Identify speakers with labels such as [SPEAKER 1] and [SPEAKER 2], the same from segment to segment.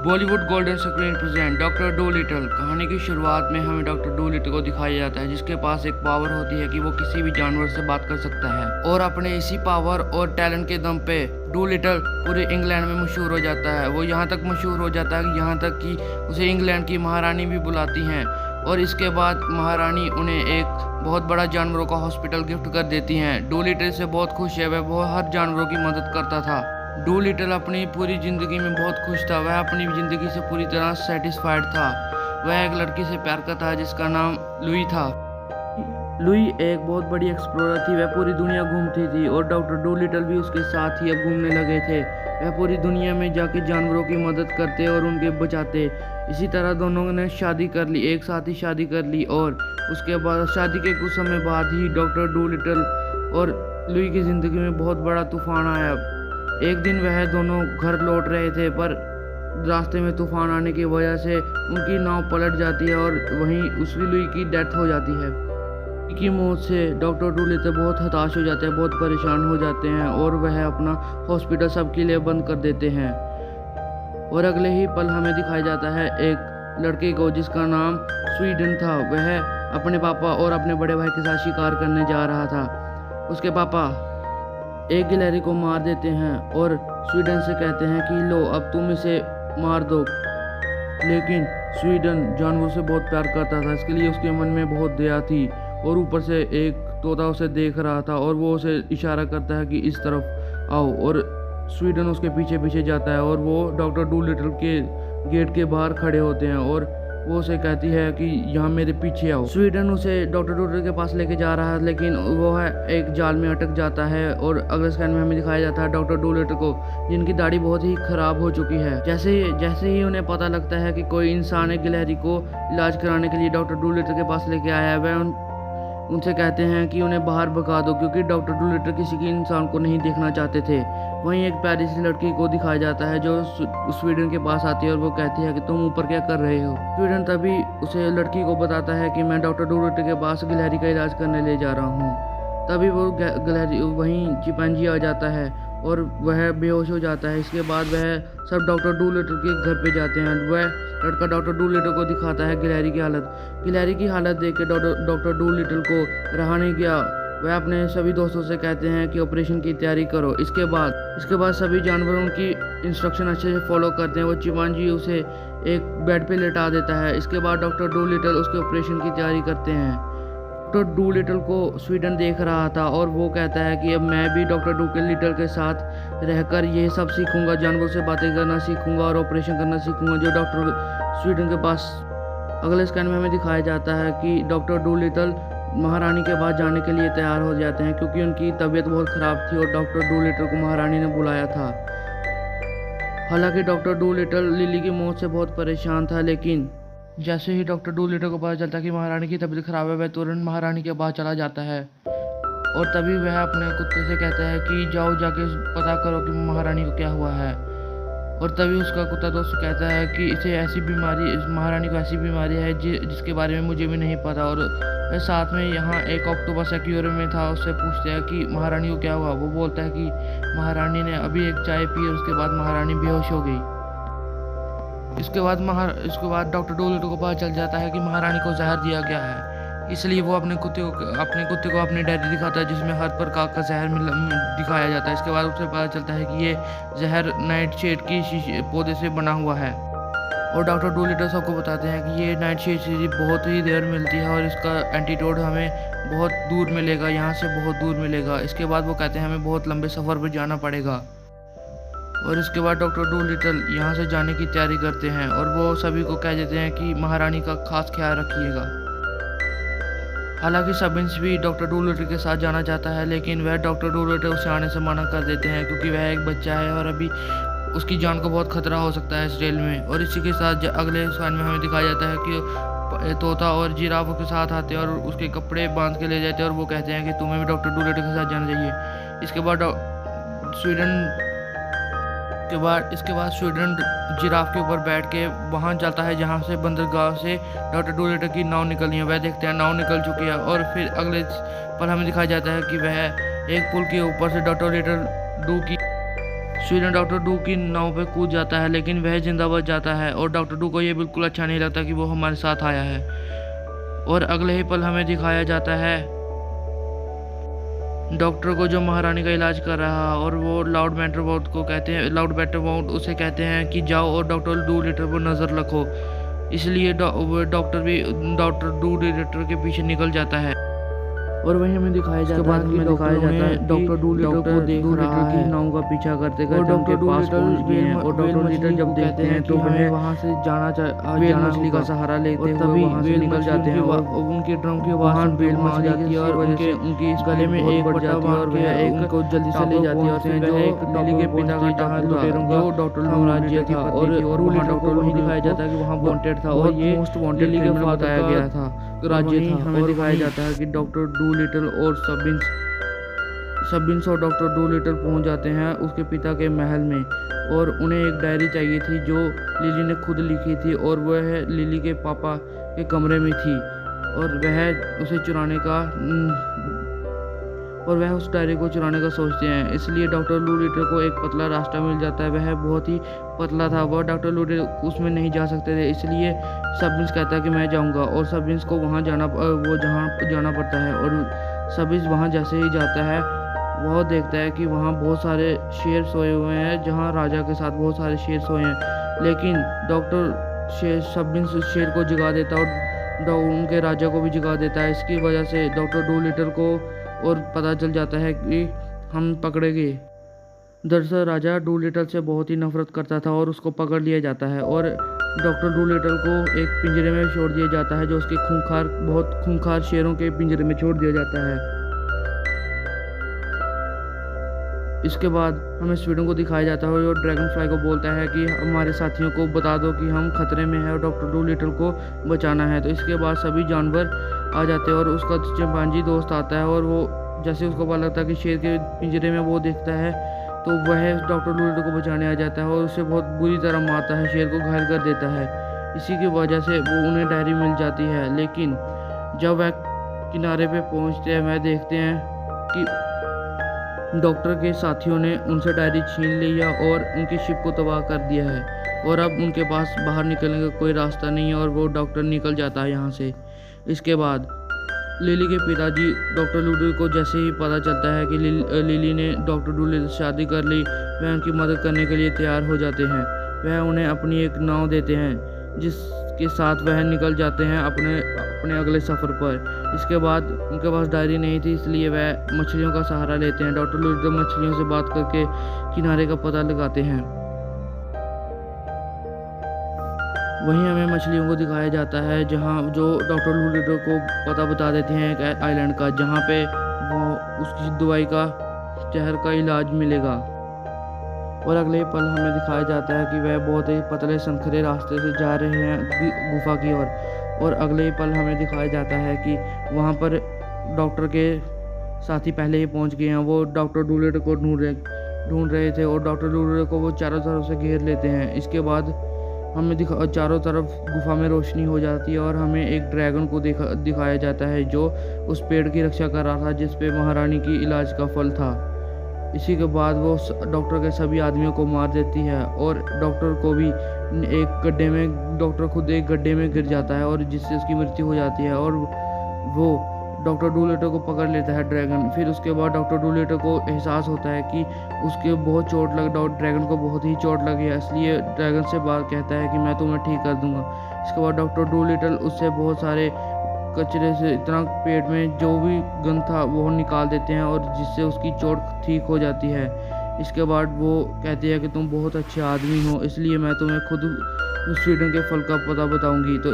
[SPEAKER 1] Bollywood golden screen present doctor Dolittle. कहानी की शुरुआत में हमें डॉक्टर डूलिटल को दिखाया जाता है, जिसके पास एक पावर होती है कि वो किसी भी जानवर से बात कर सकता है और अपने इसी पावर और टैलेंट के दम पे डूलिटल पूरे इंग्लैंड में मशहूर हो जाता है। वो यहाँ तक मशहूर हो जाता है, यहाँ तक कि उसे इंग्लैंड की महारानी भी बुलाती हैं। और इसके बाद महारानी उन्हें एक बहुत बड़ा जानवरों का हॉस्पिटल गिफ्ट कर देती हैं। डूलिटल से बहुत खुश है, वह हर जानवरों की मदद करता था। डूलिटल अपनी पूरी ज़िंदगी में बहुत खुश था। वह अपनी ज़िंदगी से पूरी तरह सेटिस्फाइड था। वह एक लड़की से प्यार करता था जिसका नाम लुई था। लुई एक बहुत बड़ी एक्सप्लोरर थी। वह पूरी दुनिया घूमती थी और डॉक्टर डूलिटल भी उसके साथ ही अब घूमने लगे थे। वह पूरी दुनिया में जाके जानवरों की मदद करते और उनके बचाते। इसी तरह दोनों ने शादी कर ली, एक साथ ही शादी कर ली। और उसके बाद शादी के कुछ समय बाद ही डॉक्टर डूलिटल और लुई की ज़िंदगी में बहुत बड़ा तूफान आया। एक दिन वह दोनों घर लौट रहे थे, पर रास्ते में तूफान आने की वजह से उनकी नाव पलट जाती है और वहीं उस लुई की डेथ हो जाती है। की मौत से डॉक्टर डूलिटल बहुत हताश हो जाते हैं, बहुत परेशान हो जाते हैं और वह अपना हॉस्पिटल सबके लिए बंद कर देते हैं। और अगले ही पल हमें दिखाया जाता है एक लड़के को जिसका नाम स्वीडन था। वह अपने पापा और अपने बड़े भाई के साथ शिकार करने जा रहा था। उसके पापा एक गिलहरी को मार देते हैं और स्वीडन से कहते हैं कि लो अब तुम इसे मार दो। लेकिन स्वीडन जानवरों से बहुत प्यार करता था, इसके लिए उसके मन में बहुत दया थी। और ऊपर से एक तोता उसे देख रहा था और वो उसे इशारा करता है कि इस तरफ आओ। और स्वीडन उसके पीछे पीछे जाता है और वो डॉक्टर डूलिटल के गेट के बाहर खड़े होते हैं और वो उसे कहती है कि यहाँ मेरे पीछे आओ। स्वीडन उसे डॉक्टर डूलिटल के पास लेके जा रहा है, लेकिन वो है एक जाल में अटक जाता है। और अगले स्कैन में हमें दिखाया जाता है डॉक्टर डूलिटल को, जिनकी दाढ़ी बहुत ही खराब हो चुकी है। जैसे ही उन्हें पता लगता है कि कोई इंसान एक गिलहरी को इलाज कराने के लिए डॉक्टर डूलिटल के पास लेके आया है, वह उनसे कहते हैं कि उन्हें बाहर भगा दो, क्योंकि डॉक्टर डूलिटल किसी की इंसान को नहीं देखना चाहते थे। वहीं एक प्यारी सी लड़की को दिखाया जाता है जो स्वीडन के पास आती है और वो कहती है कि तुम ऊपर क्या कर रहे हो। स्वीडन तभी उसे लड़की को बताता है कि मैं डॉक्टर डूलिटल के पास गिलहरी का इलाज करने ले जा रहा हूँ। तभी वो गिलहरी वहीं चिंपैंजी आ जाता है और वह बेहोश हो जाता है। इसके बाद वह सब डॉक्टर डूलिटल के घर पे जाते हैं। वह लड़का डॉक्टर डूलिटल को दिखाता है गिलहरी की हालत देख के डॉक्टर डूलिटल को रहा नहीं गया। वह अपने सभी दोस्तों से कहते हैं कि ऑपरेशन की तैयारी करो। इसके बाद सभी जानवरों की इंस्ट्रक्शन अच्छे से फॉलो करते हैं। वो चिंपैंजी उसे एक बेड पे लेटा देता है। इसके बाद डॉक्टर डूलिटल उसके ऑपरेशन की तैयारी करते हैं। डॉक्टर डूलिटल को स्वीडन देख रहा था और वो कहता है कि अब मैं भी डॉक्टर डूलिटल के साथ रहकर ये सब सीखूंगा, जानवरों से बातें करना सीखूंगा और ऑपरेशन करना सीखूंगा, जो डॉक्टर स्वीडन के पास। अगले स्कैन में हमें दिखाया जाता है कि डॉक्टर डूलिटल महारानी के पास जाने के लिए तैयार हो जाते हैं, क्योंकि उनकी तबीयत बहुत ख़राब थी और डॉक्टर डूलिटल को महारानी ने बुलाया था। हालांकि डॉक्टर डूलिटल लिली की मौत से बहुत परेशान था, लेकिन जैसे ही डॉक्टर डूलिटल को पता चलता है कि महारानी की तबीयत खराब है, वह तुरंत महारानी के पास चला जाता है। और तभी वह अपने कुत्ते से कहता है कि जाओ जाके पता करो कि महारानी को क्या हुआ है। और तभी उसका कुत्ता दोस्त कहता है कि इसे ऐसी बीमारी, इस महारानी को ऐसी बीमारी है जिसके बारे में मुझे भी नहीं पता। और वह साथ में यहाँ एक ऑक्टोपस एक्वेरियम में था, उससे पूछते हैं कि महारानी को क्या हुआ। वो बोलता है कि महारानी ने अभी एक चाय पी और उसके बाद महारानी बेहोश हो गई। इसके बाद डॉक्टर डूलिटल को पता चल जाता है कि महारानी को जहर दिया गया है। इसलिए वो अपने कुत्ते को अपनी डायरी दिखाता है, जिसमें हर प्रकार का जहर दिखाया जाता है। इसके बाद उसे पता चलता है कि ये जहर नाइट शेड की पौधे से बना हुआ है। और डॉक्टर डूलिटल सबको बताते हैं कि ये नाइट शेड चीज़ बहुत ही देर मिलती है और इसका एंटीडोट हमें बहुत दूर मिलेगा, यहाँ से बहुत दूर मिलेगा। इसके बाद वो कहते हैं हमें बहुत लंबे सफ़र पर जाना पड़ेगा। और इसके बाद डॉक्टर डूलिटल यहाँ से जाने की तैयारी करते हैं और वो सभी को कह देते हैं कि महारानी का खास ख्याल रखिएगा। हालांकि सबिन्स भी डॉक्टर डूलिटल के साथ जाना चाहता है, लेकिन वह डॉक्टर डूलिटल उसे आने से मना कर देते हैं, क्योंकि वह एक बच्चा है और अभी उसकी जान को बहुत खतरा हो सकता है इस रेल में। और इसी के साथ अगले स्कैन में हमें दिखाया जाता है कि तोता और जिराफ के साथ आते हैं और उसके कपड़े बांध के ले जाते हैं और वो कहते हैं कि तुम्हें भी डॉक्टर डूलिटल के साथ जाना चाहिए। इसके बाद स्वीडन जिराफ के ऊपर बैठ के वहाँ जाता है जहाँ से बंदरगाह से डॉक्टर डूलिटल की नाव निकलनी है। वह देखते हैं नाव निकल चुकी है और फिर अगले पल हमें दिखाया जाता है कि वह एक पुल के ऊपर से डॉक्टर डूलिटल की स्वीडन डॉक्टर डू की नाव पे कूद जाता है, लेकिन वह जिंदा बच जाता है और डॉक्टर डू को ये बिल्कुल अच्छा नहीं लगता कि वो हमारे साथ आया है। और अगले ही पल हमें दिखाया जाता है डॉक्टर को जो महारानी का इलाज कर रहा, और वो लाउड बेटरमाउंट उसे कहते हैं कि जाओ और डॉक्टर डूलिटल पर नज़र रखो। इसलिए डॉक्टर भी डॉक्टर डूलिटल के पीछे निकल जाता है। और वहीं हमें दिखाया जाता है कि डॉक्टर डूलिटल को देख रहा है, नाव का पीछा करते करते उनके पास पहुंच गए हैं। और डॉक्टर डूलिटल जब देखते हैं तो वह वहां से जाना मछली का सहारा लेते हुए वहां से निकल जाते हैं और उनके ड्रम की आवाज बेल मच जाती है और उनके इस गले में एक बटा है और वह उनको जल्दी से ले जाती है। और फिर वह एक लिली के पिता का टहल जो डॉक्टर साम्राज्य था और वहाँ डॉक्टर वहीं दिखाया जाता है कि वहाँ वांटेड था और ये मोस्ट वांटेड लिली के बताया गया था राज्य था। हमें दिखाया जाता है कि डॉक्टर डूलिटल और सबिन्स और डॉक्टर डूलिटल पहुंच जाते हैं उसके पिता के महल में, और उन्हें एक डायरी चाहिए थी जो लिली ने खुद लिखी थी और वह लिली के पापा के कमरे में थी, और वह उस डायरी को चुराने का सोचते हैं। इसलिए डॉक्टर डूलिटल को एक पतला रास्ता मिल जाता है। वह बहुत ही पतला था, वह डॉक्टर डूलिटल उसमें नहीं जा सकते थे, इसलिए सबिन्स कहता है कि मैं जाऊंगा और सबिन्स को वहां जाना पड़ता है। और सबिन्स वहां जैसे ही जाता है वह देखता है कि वहां बहुत सारे शेर सोए हुए हैं, जहां राजा के साथ बहुत सारे शेर सोए हैं। लेकिन डॉक्टर सबिन्स शेर को जगा देता है और उनके राजा को भी जगा देता है। इसकी वजह से डॉक्टर डूलिटल को और पता चल जाता है कि हम पकड़े गए। दरअसल राजा डूलिटल से बहुत ही नफरत करता था और उसको पकड़ लिया जाता है और डॉक्टर डूलिटल को एक पिंजरे में छोड़ दिया जाता है, जो उसके बहुत खूंखार शेरों के पिंजरे में छोड़ दिया जाता है। इसके बाद हमें स्वीडन को दिखाया जाता है और ड्रैगन फ्लाई को बोलता है कि हमारे साथियों को बता दो कि हम खतरे में हैं और डॉक्टर डूलिटल को बचाना है। तो इसके बाद सभी जानवर आ जाते हैं और उसका चिंपांजी दोस्त आता है और वो जैसे उसको पता लगता है कि शेर के पिंजरे में वो देखता है तो वह डॉक्टर डूलिटल को बचाने आ जाता है और उसे बहुत बुरी तरह मारता है, शेर को घायल कर देता है। इसी की वजह से वो उन्हें डायरी मिल जाती है। लेकिन जब वह किनारे पे पहुंचते हैं वह देखते हैं कि डॉक्टर के साथियों ने उनसे डायरी छीन लिया और उनकी शिप को तबाह कर दिया है और अब उनके पास बाहर निकलने का कोई रास्ता नहीं है और वो डॉक्टर निकल जाता है यहाँ से। इसके बाद लिली के पिताजी डॉक्टर डूलिटल को जैसे ही पता चलता है कि लिली ने डॉक्टर डूलिटल से शादी कर ली, वह उनकी मदद करने के लिए तैयार हो जाते हैं। वह उन्हें अपनी एक नाव देते हैं जिसके साथ वह निकल जाते हैं अपने अगले सफ़र पर। इसके बाद उनके पास डायरी नहीं थी, इसलिए वह मछलियों का सहारा लेते हैं। डॉक्टर डूलिटल मछलियों से बात करके किनारे का पता लगाते हैं। वहीं हमें मछलियों को दिखाया जाता है जहां जो डॉक्टर डूलिटल को पता बता देते हैं एक आइलैंड का, जहां पे वो उसकी दवाई का जहर का इलाज मिलेगा। और अगले पल हमें दिखाया जाता है कि वह बहुत ही पतले संखरे रास्ते से जा रहे हैं गुफा की ओर। और अगले पल हमें दिखाया जाता है कि वहाँ पर डॉक्टर के साथी पहले ही पहुँच गए हैं। वो डॉक्टर डूलिटल को ढूंढ रहे थे और डॉक्टर डूलिटल को वो चारों तरफ से घेर लेते हैं। इसके बाद हमें चारों तरफ गुफा में रोशनी हो जाती है और हमें एक ड्रैगन को दिखाया जाता है जो उस पेड़ की रक्षा कर रहा था जिस पे महारानी की इलाज का फल था। इसी के बाद वो डॉक्टर के सभी आदमियों को मार देती है और डॉक्टर को भी डॉक्टर खुद एक गड्ढे में गिर जाता है और जिससे उसकी मृत्यु हो जाती है और वो डॉक्टर डूलिटल को पकड़ लेता है ड्रैगन। फिर उसके बाद डॉक्टर डूलिटल को एहसास होता है कि उसके ड्रैगन को बहुत ही चोट लगी है, इसलिए ड्रैगन से बात कहता है कि मैं तुम्हें ठीक कर दूंगा। इसके बाद डॉक्टर डूलिटल उससे बहुत सारे कचरे से इतना पेट में जो भी गंद था वो निकाल देते हैं और जिससे उसकी चोट ठीक हो जाती है। इसके बाद वो कहती है कि तुम बहुत अच्छे आदमी हो, इसलिए मैं तुम्हें खुद स्वीडन के फल का पता बताऊंगी। तो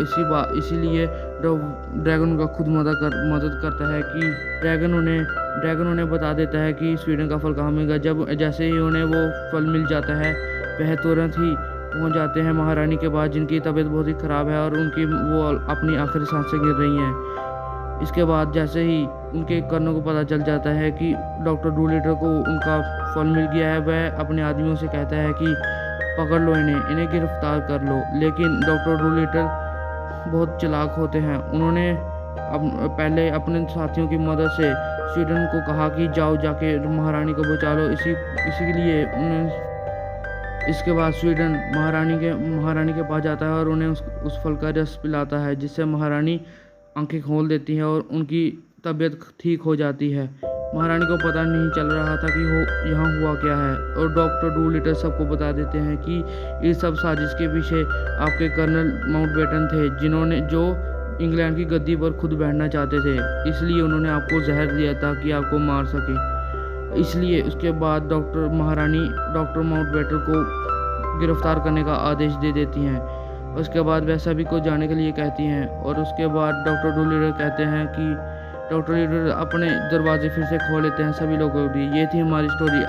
[SPEAKER 1] इसीलिए ड्रैगन का खुद मदद करता है कि ड्रैगन उन्हें बता देता है कि स्वीडन का फल कहाँ मिलेगा। जैसे ही उन्हें वो फल मिल जाता है वह तुरंत ही पहुंच जाते हैं महारानी के पास जिनकी तबीयत बहुत ही ख़राब है और वो अपनी आखिरी सांसें गिर रही हैं। इसके बाद जैसे ही उनके कर्णों को पता चल जाता है कि डॉक्टर डूलिटल को उनका फल मिल गया है, वह अपने आदमियों से कहता है कि पकड़ लो इन्हें गिरफ्तार कर लो। लेकिन डॉक्टर डूलिटल बहुत चालाक होते हैं। उन्होंने पहले अपने साथियों की मदद से स्वीडन को कहा कि जाओ जाके महारानी को बचा लो। इसीलिए इसके बाद स्वीडन महारानी के पास जाता है और उन्हें उस फल का रस पिलाता है, जिससे महारानी आंखें खोल देती है और उनकी तबीयत ठीक हो जाती है। महारानी को पता नहीं चल रहा था कि यहाँ हुआ क्या है, और डॉक्टर डूलिटल सबको बता देते हैं कि इस सब साजिश के पीछे आपके कर्नल माउंटबेटन थे, जो इंग्लैंड की गद्दी पर खुद बैठना चाहते थे। इसलिए उन्होंने आपको जहर दिया ताकि आपको मार सके। इसलिए उसके बाद महारानी डॉक्टर माउंटबेटन को गिरफ्तार करने का आदेश दे देती हैं। उसके बाद वह सभी को जाने के लिए कहती हैं, और उसके बाद डॉक्टर डूलिटल कहते हैं कि डॉक्टर डूलिटल अपने दरवाजे फिर से खोल लेते हैं सभी लोगों के लिए। ये थी हमारी स्टोरी।